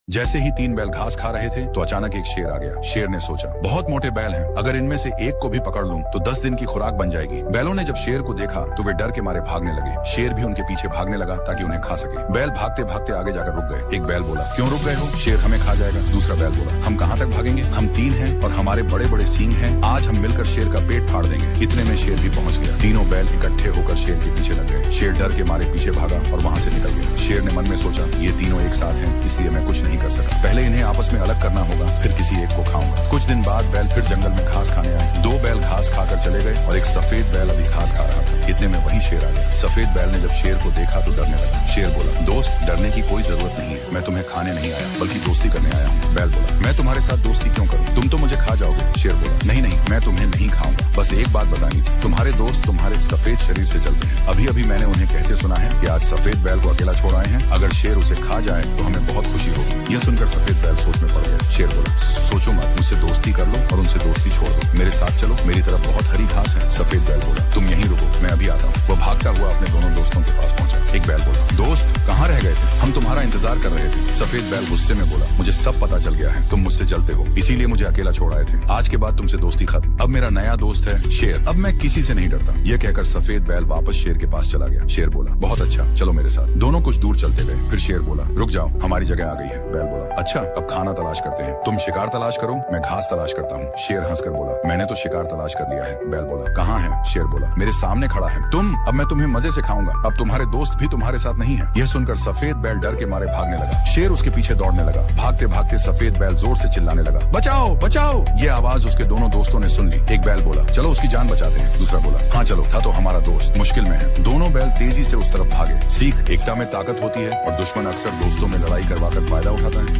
जैसे ही तीन बैल घास खा रहे थे तो अचानक एक शेर आ गया। शेर ने सोचा, बहुत मोटे बैल हैं, अगर इनमें से एक को भी पकड़ लूं तो 10 दिन की खुराक बन जाएगी। बैलों ने जब शेर को देखा तो वे डर के मारे भागने लगे। शेर भी उनके पीछे भागने लगा ताकि उन्हें खा सके। बैल भागते भागते आगे जाकर रुक गए। एक बैल बोला, क्यों रुक गए हो? शेर हमें खा जाएगा। दूसरा बैल बोला, हम कहाँ तक भागेंगे, हम 3 हैं और हमारे बड़े बड़े सींग हैं, आज हम मिलकर शेर का पेट फाड़ देंगे। इतने में शेर भी पहुंच गया। तीनों बैल इकट्ठे होकर शेर के पीछे लग गए। शेर डर के मारे पीछे भागा और वहां से निकल गया। शेर ने मन में सोचा, ये तीनों एक साथ हैं, इसलिए मैं कुछ नहीं कर सकता। पहले इन्हें आपस में अलग करना होगा, फिर किसी एक को खाऊंगा। कुछ दिन बाद बैल फिर जंगल में घास खाने आए। 2 बैल घास खाकर चले गए और एक सफेद बैल अभी घास खा रहा था। इतने में वहीं शेर आ गया। सफेद बैल ने जब शेर को देखा तो डरने लगा। शेर बोला, दोस्त डरने की कोई जरूरत नहीं है, मैं तुम्हें खाने नहीं आया बल्कि दोस्ती करने आया हूँ। बैल बोला, मैं तुम्हारे साथ दोस्ती क्यों करूँ, तुम तो मुझे खा जाओगे। शेर बोला, नहीं नहीं, मैं तुम्हें नहीं खाऊंगा, बस एक बात बतानी थी, तुम्हारे दोस्त तुम्हारे सफेद शरीर से चलते हैं। अभी अभी मैंने उन्हें कहते सुना है कि आज सफेद बैल को अकेला छोड़ आए हैं, अगर शेर उसे खा जाए तो हमें बहुत खुशी होगी। यह सुनकर सफेद बैल सोच में पड़ गया। शेर बोला, सोचो मत, मुझसे दोस्ती कर लो और उनसे दोस्ती छोड़ दो, मेरे साथ चलो, मेरी तरफ बहुत हरी घास है। सफेद बैल बोला, तुम यहीं रुको, मैं अभी आता हूँ। वो भागता हुआ अपने दोनों दोस्तों के पास पहुंचा। एक बैल बोला, दोस्त कहाँ रह गए थे, हम तुम्हारा इंतजार कर रहे थे। सफेद बैल गुस्से में बोला, मुझे सब पता चल गया है, तुम मुझसे जलते हो, इसीलिए मुझे अकेला छोड़ आए थे। आज के बाद तुमसे दोस्ती खत्म, अब मेरा नया दोस्त है शेर, अब मैं किसी से नहीं डरता। यह कहकर सफेद बैल वापस शेर के पास चला गया। शेर बोला, बहुत अच्छा, चलो मेरे साथ। दोनों कुछ दूर चलते गए। फिर शेर बोला, रुक जाओ, हमारी जगह आ गई है। बैल बोला, अच्छा, अब खाना तलाश करते हैं, तुम शिकार तलाश करो, मैं घास तलाश करता हूँ। शेर हंसकर बोला, मैंने तो शिकार तलाश कर लिया है। बैल बोला, कहाँ है? शेर बोला, मेरे सामने खड़ा है। तुम, अब मैं तुम्हें मजे से खाऊंगा, अब तुम्हारे दोस्त भी तुम्हारे साथ नहीं है। यह सुनकर सफेद बैल डर के मारे भागने लगा। शेर उसके पीछे दौड़ने लगा। भागते भागते सफेद बैल जोर से चिल्लाने लगा, बचाओ बचाओ। यह आवाज उसके दोनों दोस्तों ने सुन ली। एक बैल बोला, चलो उसकी जान बचाते हैं। दूसरा बोला, हाँ चलो, था तो हमारा दोस्त मुश्किल में है। दोनों बैल तेजी से उस तरफ भागे। सीख, एकता में ताकत होती है और दुश्मन अक्सर दोस्तों में लड़ाई करवाकर फायदा उठाता है।